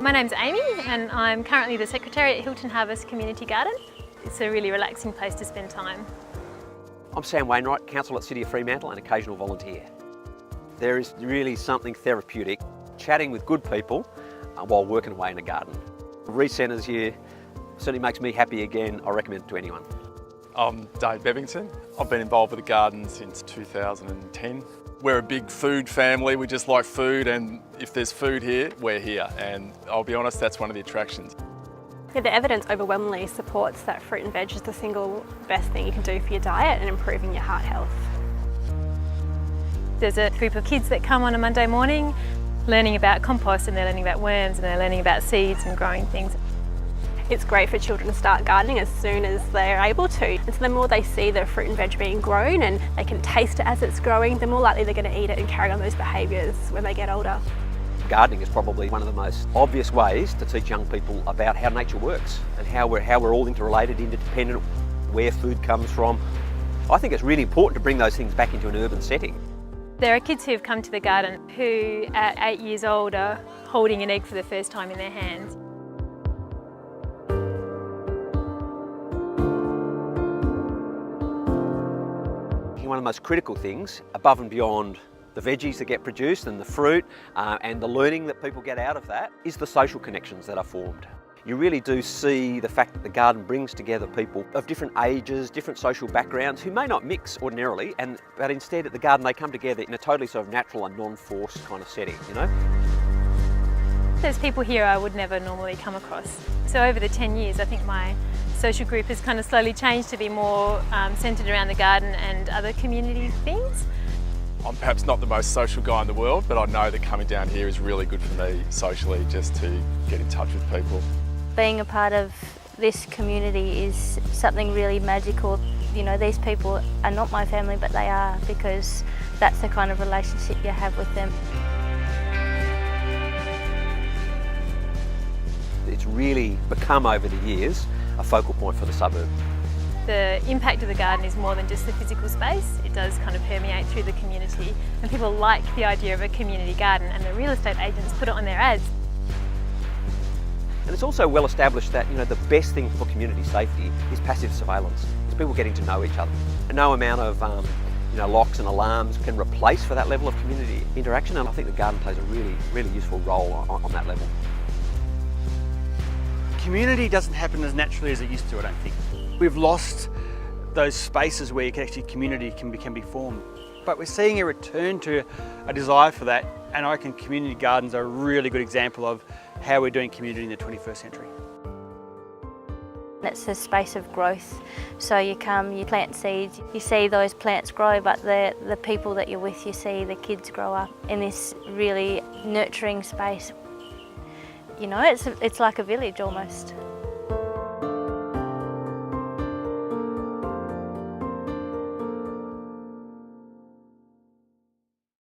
My name's Amy and I'm currently the Secretary at Hilton Harvest Community Garden. It's a really relaxing place to spend time. I'm Sam Wainwright, Council at City of Fremantle and occasional volunteer. There is really something therapeutic chatting with good people while working away in a garden. Re-centres here certainly makes me happy again. I recommend it to anyone. I'm Dave Bevington. I've been involved with the garden since 2010. We're a big food family, we just like food, and if there's food here, we're here. And I'll be honest, that's one of the attractions. Yeah, the evidence overwhelmingly supports that fruit and veg is the single best thing you can do for your diet and improving your heart health. There's a group of kids that come on a Monday morning learning about compost, and they're learning about worms, and they're learning about seeds and growing things. It's great for children to start gardening as soon as they're able to. And so the more they see the fruit and veg being grown and they can taste it as it's growing, the more likely they're going to eat it and carry on those behaviours when they get older. Gardening is probably one of the most obvious ways to teach young people about how nature works and how we're all interrelated, interdependent, where food comes from. I think it's really important to bring those things back into an urban setting. There are kids who have come to the garden who at 8 years old are holding an egg for the first time in their hands. One of the most critical things, above and beyond the veggies that get produced and the fruit and the learning that people get out of that, is the social connections that are formed. You really do see the fact that the garden brings together people of different ages, different social backgrounds, who may not mix ordinarily, but instead at the garden they come together in a totally sort of natural and non-forced kind of setting, you know? There's people here I would never normally come across. So over the 10 years, I think my social group has kind of slowly changed to be more centred around the garden and other community things. I'm perhaps not the most social guy in the world, but I know that coming down here is really good for me socially, just to get in touch with people. Being a part of this community is something really magical. You know, these people are not my family, but they are, because that's the kind of relationship you have with them. It's really become over the years a focal point for the suburb. The impact of the garden is more than just the physical space. It does kind of permeate through the community, and people like the idea of a community garden, and the real estate agents put it on their ads. And it's also well established that, you know, the best thing for community safety is passive surveillance. It's people getting to know each other. And no amount of locks and alarms can replace for that level of community interaction, and I think the garden plays a really, really useful role on that level. Community doesn't happen as naturally as it used to, I don't think. We've lost those spaces where community can be formed. But we're seeing a return to a desire for that, and I reckon community gardens are a really good example of how we're doing community in the 21st century. It's a space of growth. So you come, you plant seeds, you see those plants grow, but the people that you're with, you see the kids grow up in this really nurturing space. You know, it's like a village almost.